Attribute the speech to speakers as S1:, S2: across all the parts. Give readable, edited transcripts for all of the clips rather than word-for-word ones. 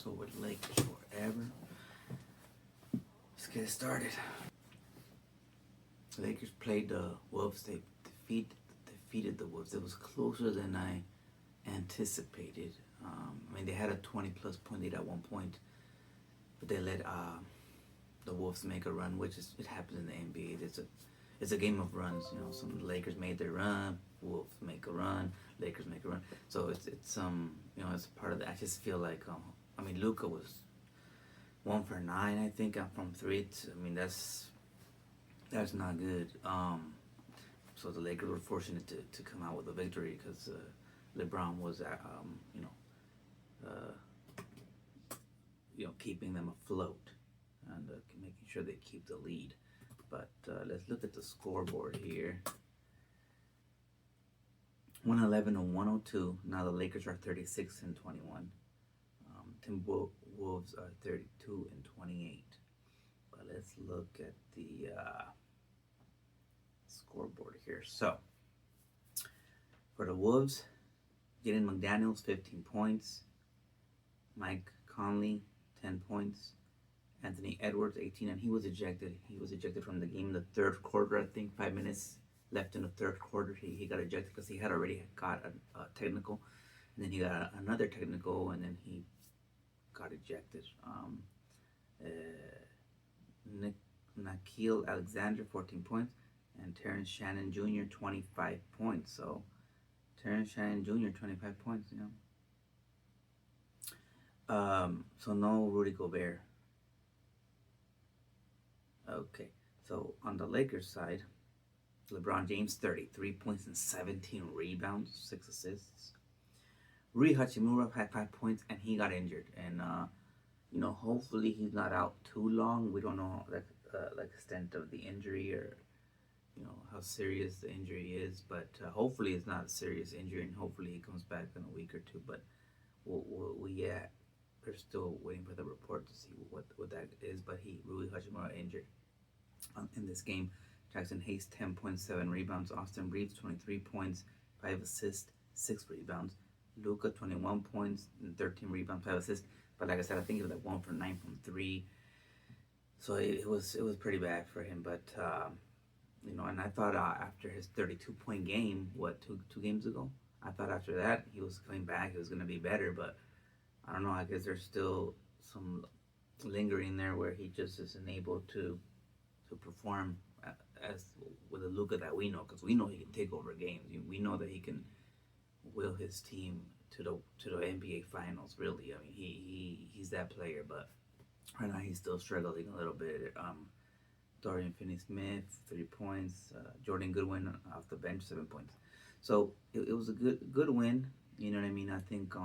S1: So with Lakers forever, let's get started. The Lakers played the Wolves. They defeated the Wolves. It was closer than I anticipated. I mean, they had a 20-plus point lead at one point, but they let the Wolves make a run, which is it happens in the NBA. It's a game of runs. You know, some Lakers made their run, Wolves make a run, Lakers make a run. So it's you know, it's part of that. I just feel like I mean, Luka was 1 for 9, I think, from three. I mean, that's not good. So the Lakers were fortunate to come out with a victory because LeBron was keeping them afloat and making sure they keep the lead. But let's look at the scoreboard here. 111 and 102. Now the Lakers are 36 and 21. Timberwolves are 32 and 28. But let's look at the scoreboard here. So for the Wolves, Jaden McDaniels 15 points. Mike Conley 10 points. Anthony Edwards 18, and he was ejected. He was ejected from the game in the third quarter. I think 5 minutes left in the third quarter. He got ejected because he had already got a technical, and then he got another technical, and then he got ejected. Nikhil Alexander 14 points, and Terrence Shannon Jr. 25 points. So Terrence Shannon Jr. 25 points. You know. So no Rudy Gobert. Okay, so on the Lakers side, LeBron James 33 points and 17 rebounds, 6 assists. Rui Hachimura had 5 points and he got injured, and you know, hopefully he's not out too long. We don't know the extent of the injury, or you know how serious the injury is, but hopefully it's not a serious injury, and hopefully he comes back in a week or two. But we're still waiting for the report to see what that is. But Rui Hachimura injured in this game. Jackson Hayes 10.7 rebounds. Austin Reeves 23 points, 5 assists, 6 rebounds. Luka 21 points and 13 rebounds, 5 assists. But like I said, I think it was like 1 for 9 from 3. So it was pretty bad for him. But you know, and I thought after his 32-point game, two games ago, I thought after that he was coming back, he was going to be better. But I don't know. I guess there's still some lingering there where he just isn't able to perform as with the Luka that we know, because we know he can take over games. We know that he can will his team to the NBA Finals. Really, I mean, he's that player. But right now he's still struggling a little bit. Dorian Finney-Smith 3 points. Jordan Goodwin off the bench 7 points. So it was a good win. You know what I mean? I think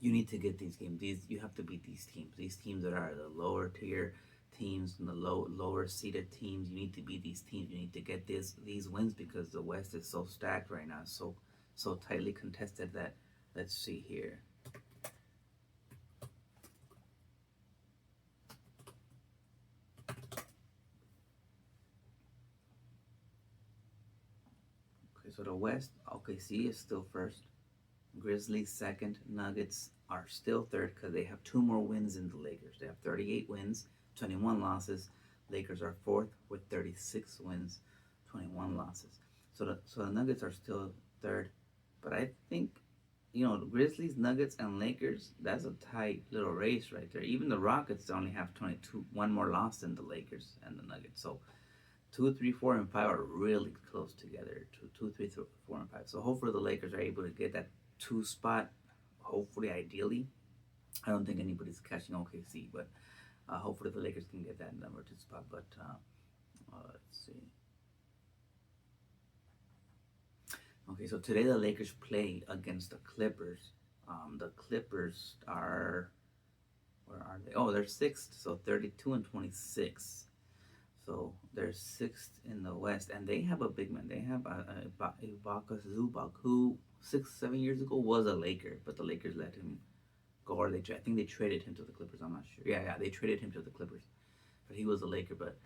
S1: you need to get these games. You have to beat these teams. These teams that are the lower tier teams and the lower seeded teams. You need to beat these teams. You need to get these wins because the West is so stacked right now, so tightly contested that. Let's see here. Okay, so the West, OKC is still first. Grizzlies second. Nuggets are still third because they have 2 more wins than the Lakers. They have 38 wins, 21 losses. Lakers are fourth with 36 wins, 21 losses. So the Nuggets are still third. But I think, you know, the Grizzlies, Nuggets, and Lakers, that's a tight little race right there. Even the Rockets only have 1 more loss than the Lakers and the Nuggets. So 2, 3, 4, and 5 are really close together. 2, 3, 4, and 5. So hopefully the Lakers are able to get that 2 spot. Hopefully, ideally. I don't think anybody's catching OKC, but hopefully the Lakers can get that number 2 spot. But let's see. Okay, so today the Lakers play against the Clippers. The Clippers are, where are they? Oh, they're 6th, so 32 and 26. So they're 6th in the West, and they have a big man. They have Ibaka Zubac, who 6-7 years ago was a Laker, but the Lakers let him go, or I think they traded him to the Clippers. I'm not sure. Yeah, they traded him to the Clippers, but he was a Laker. But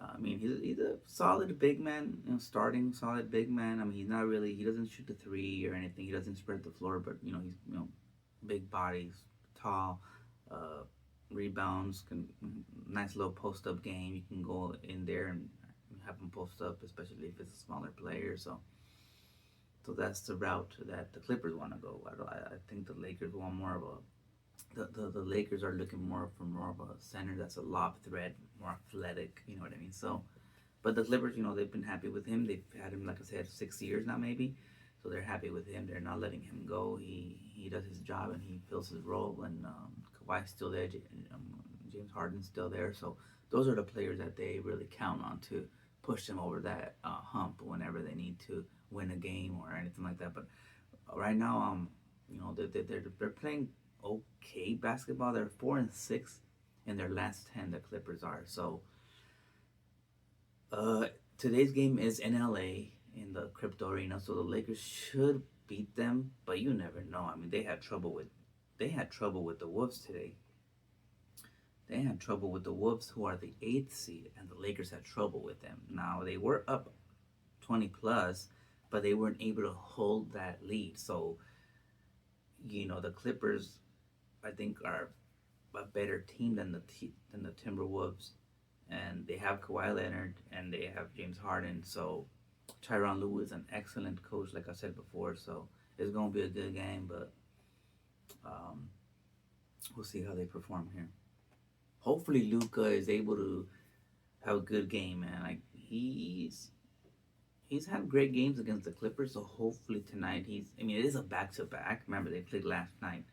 S1: I mean, he's a solid big man, you know, starting solid big man. I mean, he doesn't shoot the 3 or anything. He doesn't spread the floor, but you know, he's big bodies, tall, uh, rebounds, nice little post up game. You can go in there and have them post up, especially if it's a smaller player. So that's the route that the Clippers want to go. I think the Lakers want more of a the Lakers are looking more for more of a center that's a lob threat, more athletic. You know what I mean? So, but the Clippers, they've been happy with him. They've had him, like I said, 6 years now, maybe. So they're happy with him. They're not letting him go. He does his job and he fills his role. And Kawhi's still there. James Harden's still there. So those are the players that they really count on to push them over that hump whenever they need to win a game or anything like that. But right now, they're playing okay basketball. They're 4-6 in their last 10. The Clippers are. So uh, today's game is in LA in the crypto arena, so the Lakers should beat them, but you never know. I mean, they had trouble with the Wolves today. They had trouble with the Wolves, who are the eighth seed, and the Lakers had trouble with them. Now they were up 20 plus, but they weren't able to hold that lead. So the Clippers, I think, are a better team than the Timberwolves, and they have Kawhi Leonard and they have James Harden. So Tyronn Lue is an excellent coach, like I said before. So it's gonna be a good game, but um, we'll see how they perform here. Hopefully, Luka is able to have a good game, man. Like he's had great games against the Clippers. So hopefully tonight I mean, it is a back to back. Remember they played last night,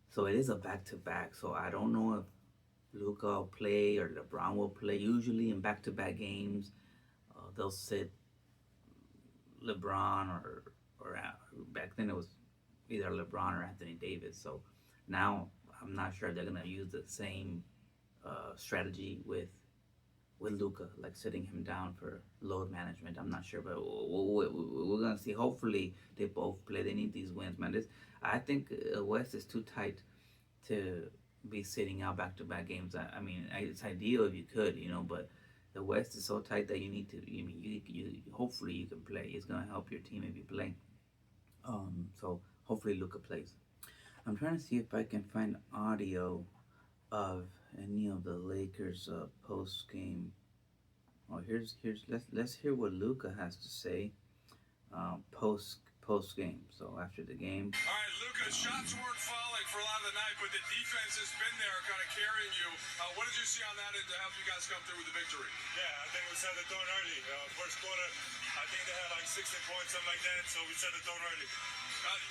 S1: so it is a back to back. So I don't know if Luka will play or LeBron will play. Usually in back to back games, they'll sit LeBron or back then it was either LeBron or Anthony Davis. So now I'm not sure they're gonna use the same strategy with Luka, like sitting him down for load management. I'm not sure, but we're gonna see. Hopefully they both play. They need these wins, man. I think West is too tight to be sitting out back to back games. I mean, it's ideal if you could, but the West is so tight that you need to. I mean, you hopefully you can play. It's gonna help your team if you play. So hopefully Luka plays. I'm trying to see if I can find audio of any of the Lakers post game. Oh, here's let's hear what Luka has to say post game. So after the game.
S2: All right, Luka, shots weren't falling for a lot of the night, but the defense has been there, kind of carrying you. What did you see on that end to help you guys come through with the victory?
S3: Yeah, I think we set the tone early. First quarter, I think they had like 16 points, something like that. So we set the tone early.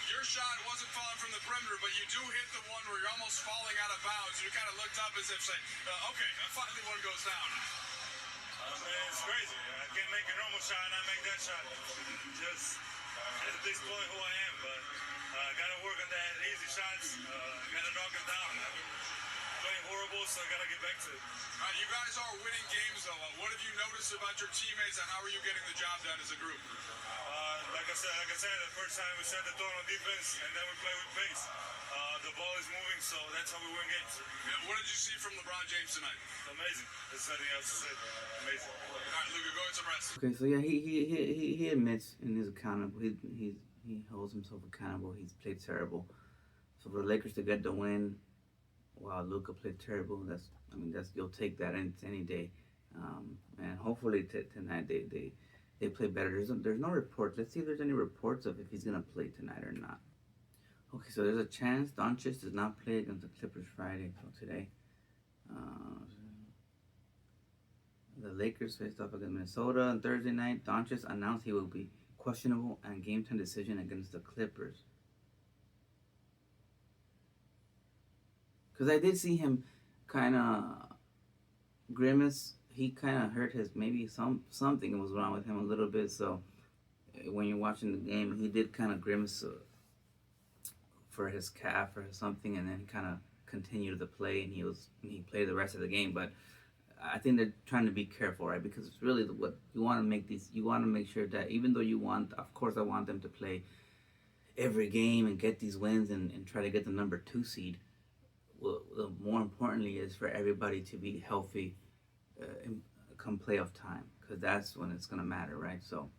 S2: Your shot wasn't falling from the perimeter, but you do hit the one where you're almost falling out of bounds. You kind of looked up as if saying, okay, finally one goes down.
S3: Man, it's crazy. I can't make a normal shot and I make that shot. Just at this point who I am, but gotta work on that easy shots. Gotta knock them down. I've been playing horrible, so I gotta get back to it.
S2: You guys are winning games, though. What have you noticed about your teammates, and how are you getting the job done as a group?
S3: Like I said, the first time we set the tone on defense, and then we play with pace. The ball is moving, so that's how we win games.
S2: Yeah, what did you see from LeBron James tonight?
S3: Amazing. There's nothing else to say. Amazing.
S2: All right, Luka, go get some rest.
S1: Okay, so yeah, he admits in his accountable. He holds himself accountable. He's played terrible. So for the Lakers to get the win, wow, Luka played terrible. That's you'll take that any day. And hopefully tonight they play better. There's no reports. Let's see if there's any reports of if he's gonna play tonight or not. Okay, so there's a chance Doncic does not play against the Clippers Friday. So today, the Lakers faced off against Minnesota on Thursday night. Doncic announced he will be questionable and game time decision against the Clippers. Because I did see him kind of grimace. He kind of hurt maybe something was wrong with him a little bit. So when you're watching the game, he did kind of grimace for his calf or something, and then he kind of continued to play, and he played the rest of the game. But I think they're trying to be careful, right? Because it's really what you want to make sure that even though of course I want them to play every game and get these wins and try to get the number 2 seed. Well, more importantly is for everybody to be healthy come playoff time, because that's when it's gonna matter, right? So,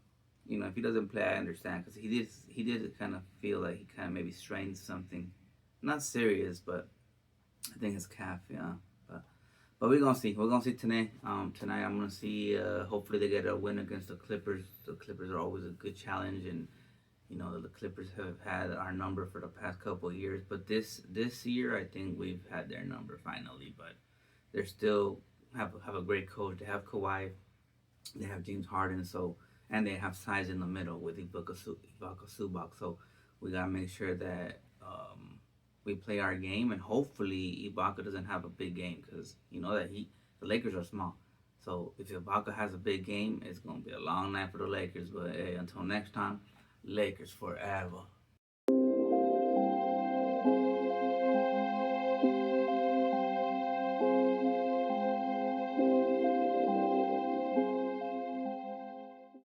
S1: if he doesn't play, I understand, because he did kind of feel like he kind of maybe strained something, not serious, but I think his calf, yeah. But we're gonna see. We're gonna see tonight. Tonight I'm gonna see. Hopefully they get a win against the Clippers. The Clippers are always a good challenge, and the Clippers have had our number for the past couple of years. But this year, I think we've had their number finally. But they're still have a great coach. They have Kawhi. They have James Harden. And they have size in the middle with Ibaka Subak. So we gotta make sure that we play our game, and hopefully Ibaka doesn't have a big game because you know that the Lakers are small. So if Ibaka has a big game, it's gonna be a long night for the Lakers. But hey, until next time, Lakers forever.